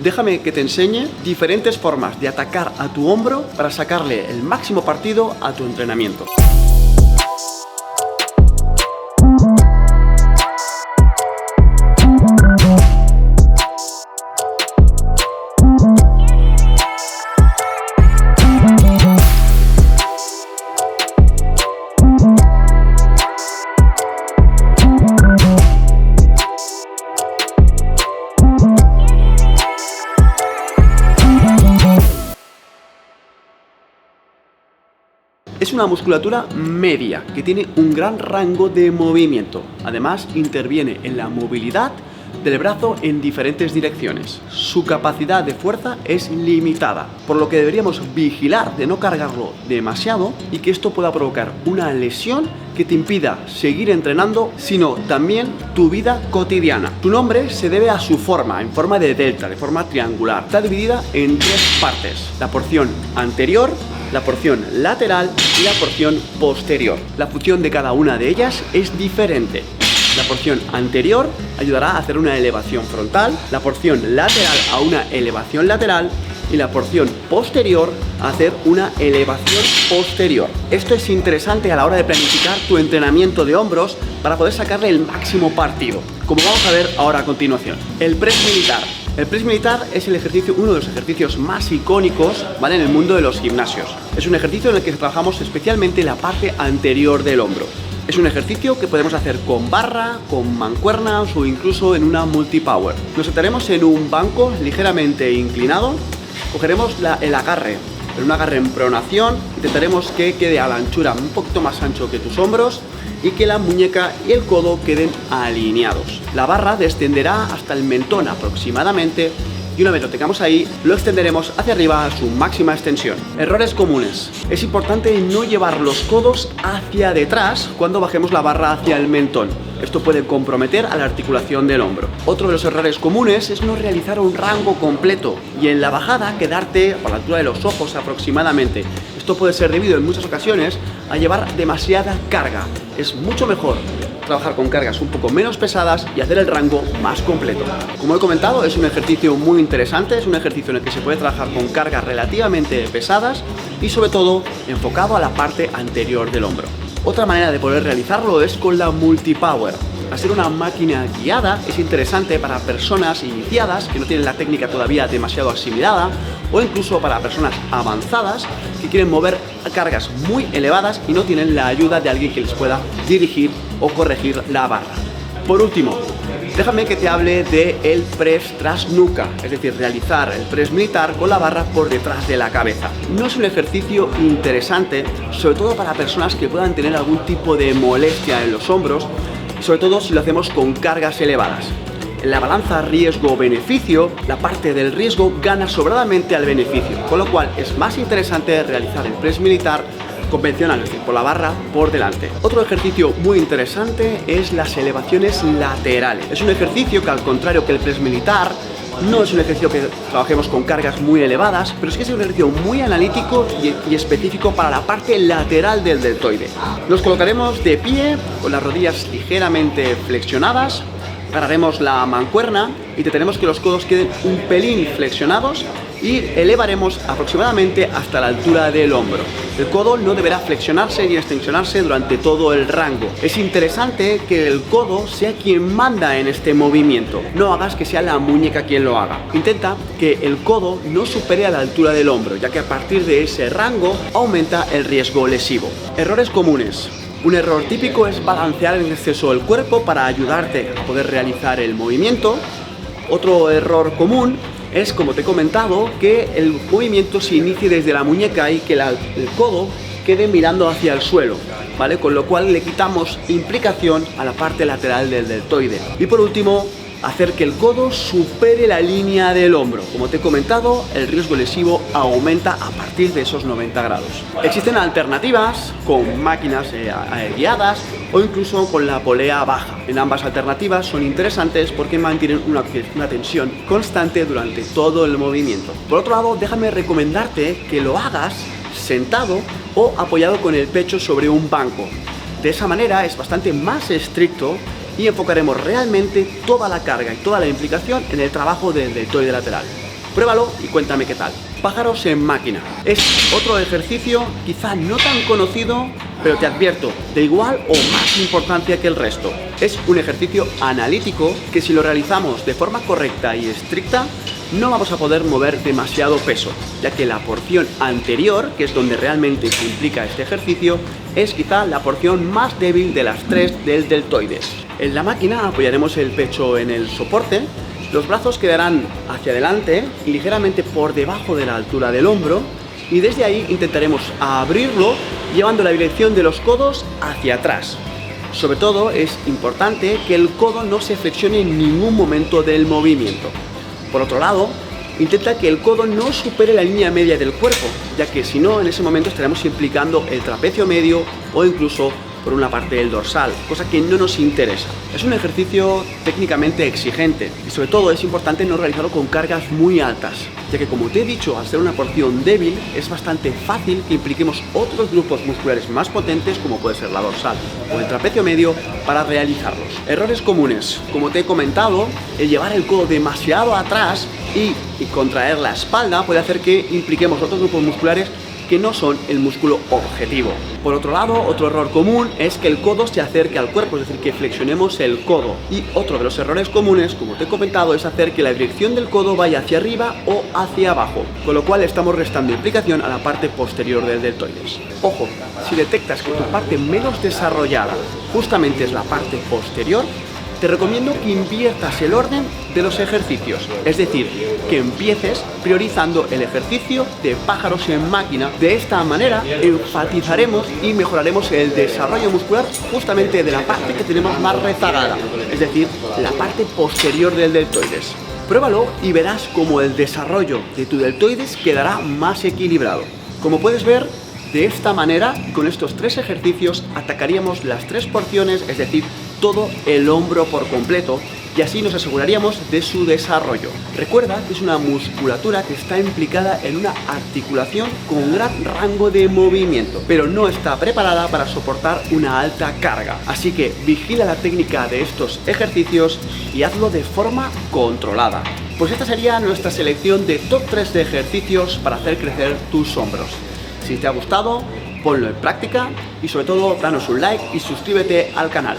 déjame que te enseñe diferentes formas de atacar a tu hombro para sacarle el máximo partido a tu entrenamiento. Es una musculatura media que tiene un gran rango de movimiento. Además, interviene en la movilidad del brazo en diferentes direcciones. Su capacidad de fuerza es limitada, por lo que deberíamos vigilar de no cargarlo demasiado y que esto pueda provocar una lesión que te impida seguir entrenando, sino también tu vida cotidiana. Tu nombre se debe a su forma, en forma de delta, de forma triangular. Está dividida en tres partes: la porción anterior, la porción lateral y la porción posterior. La función de cada una de ellas es diferente. La porción anterior ayudará a hacer una elevación frontal, la porción lateral a una elevación lateral y la porción posterior a hacer una elevación posterior. Esto es interesante a la hora de planificar tu entrenamiento de hombros para poder sacarle el máximo partido, como vamos a ver ahora a continuación. El press militar. El press militar es uno de los ejercicios más icónicos, ¿vale?, en el mundo de los gimnasios. Es un ejercicio en el que trabajamos especialmente la parte anterior del hombro. Es un ejercicio que podemos hacer con barra, con mancuernas o incluso en una multipower. Nos sentaremos en un banco ligeramente inclinado, cogeremos el agarre, en un agarre en pronación, intentaremos que quede a la anchura un poquito más ancho que tus hombros y que la muñeca y el codo queden alineados. La barra descenderá hasta el mentón aproximadamente y una vez lo tengamos ahí, lo extenderemos hacia arriba a su máxima extensión. Errores comunes. Es importante no llevar los codos hacia detrás cuando bajemos la barra hacia el mentón. Esto puede comprometer a la articulación del hombro. Otro de los errores comunes es no realizar un rango completo y en la bajada quedarte por la altura de los ojos aproximadamente. Esto puede ser debido en muchas ocasiones a llevar demasiada carga. Es mucho mejor trabajar con cargas un poco menos pesadas y hacer el rango más completo. Como he comentado, es un ejercicio muy interesante, es un ejercicio en el que se puede trabajar con cargas relativamente pesadas y sobre todo enfocado a la parte anterior del hombro. Otra manera de poder realizarlo es con la multipower. Al ser una máquina guiada, es interesante para personas iniciadas que no tienen la técnica todavía demasiado asimilada o incluso para personas avanzadas que quieren mover cargas muy elevadas y no tienen la ayuda de alguien que les pueda dirigir o corregir la barra. Por último, déjame que te hable del press tras nuca, es decir, realizar el press militar con la barra por detrás de la cabeza. No es un ejercicio interesante, sobre todo para personas que puedan tener algún tipo de molestia en los hombros, sobre todo si lo hacemos con cargas elevadas. En la balanza riesgo-beneficio, la parte del riesgo gana sobradamente al beneficio, con lo cual es más interesante realizar el press militar convencional, es decir, con la barra por delante. Otro ejercicio muy interesante es las elevaciones laterales. Es un ejercicio que, al contrario que el press militar, no es un ejercicio que trabajemos con cargas muy elevadas, pero sí que es un ejercicio muy analítico y específico para la parte lateral del deltoide. Nos colocaremos de pie, con las rodillas ligeramente flexionadas, agarraremos la mancuerna, intentaremos que los codos queden un pelín flexionados y elevaremos aproximadamente hasta la altura del hombro. El codo no deberá flexionarse ni extensionarse durante todo el rango. Es interesante que el codo sea quien manda en este movimiento. No hagas que sea la muñeca quien lo haga. Intenta que el codo no supere a la altura del hombro, ya que a partir de ese rango aumenta el riesgo lesivo. Errores comunes. Un error típico es balancear en exceso el cuerpo para ayudarte a poder realizar el movimiento. Otro error común es, como te he comentado, que el movimiento se inicie desde la muñeca y que el codo quede mirando hacia el suelo, ¿vale? Con lo cual le quitamos implicación a la parte lateral del deltoide. Y por último, hacer que el codo supere la línea del hombro. Como te he comentado, el riesgo lesivo aumenta a partir de esos 90 grados. Existen alternativas con máquinas guiadas o incluso con la polea baja. En ambas alternativas son interesantes porque mantienen una tensión constante durante todo el movimiento. Por otro lado, déjame recomendarte que lo hagas sentado o apoyado con el pecho sobre un banco. De esa manera es bastante más estricto y enfocaremos realmente toda la carga y toda la implicación en el trabajo del deltoide lateral. Pruébalo y cuéntame qué tal. Pájaros en máquina. Es otro ejercicio quizá no tan conocido, pero te advierto, de igual o más importancia que el resto. Es un ejercicio analítico que si lo realizamos de forma correcta y estricta, no vamos a poder mover demasiado peso, ya que la porción anterior, que es donde realmente se implica este ejercicio, es quizá la porción más débil de las tres del deltoides. En la máquina apoyaremos el pecho en el soporte, los brazos quedarán hacia adelante, ligeramente por debajo de la altura del hombro, y desde ahí intentaremos abrirlo llevando la dirección de los codos hacia atrás. Sobre todo es importante que el codo no se flexione en ningún momento del movimiento. Por otro lado, intenta que el codo no supere la línea media del cuerpo, ya que si no, en ese momento estaremos implicando el trapecio medio o incluso por una parte del dorsal, cosa que no nos interesa. Es un ejercicio técnicamente exigente y sobre todo es importante no realizarlo con cargas muy altas, ya que como te he dicho, al ser una porción débil es bastante fácil que impliquemos otros grupos musculares más potentes como puede ser la dorsal o el trapecio medio para realizarlos. Errores comunes, como te he comentado, el llevar el codo demasiado atrás y contraer la espalda puede hacer que impliquemos otros grupos musculares que no son el músculo objetivo. Por otro lado, otro error común es que el codo se acerque al cuerpo, es decir, que flexionemos el codo. Y otro de los errores comunes, como te he comentado, es hacer que la dirección del codo vaya hacia arriba o hacia abajo, con lo cual estamos restando implicación a la parte posterior del deltoides. Ojo, si detectas que tu parte menos desarrollada justamente es la parte posterior, te recomiendo que inviertas el orden de los ejercicios, es decir, que empieces priorizando el ejercicio de pájaros en máquina. De esta manera enfatizaremos y mejoraremos el desarrollo muscular justamente de la parte que tenemos más rezagada, es decir, la parte posterior del deltoides. Pruébalo y verás cómo el desarrollo de tu deltoides quedará más equilibrado. Como puedes ver, de esta manera, con estos tres ejercicios, atacaríamos las tres porciones, es decir, todo el hombro por completo, y así nos aseguraríamos de su desarrollo. Recuerda que es una musculatura que está implicada en una articulación con gran rango de movimiento, pero no está preparada para soportar una alta carga. Así que vigila la técnica de estos ejercicios y hazlo de forma controlada. Pues esta sería nuestra selección de top 3 de ejercicios para hacer crecer tus hombros. Si te ha gustado, ponlo en práctica y sobre todo danos un like y suscríbete al canal.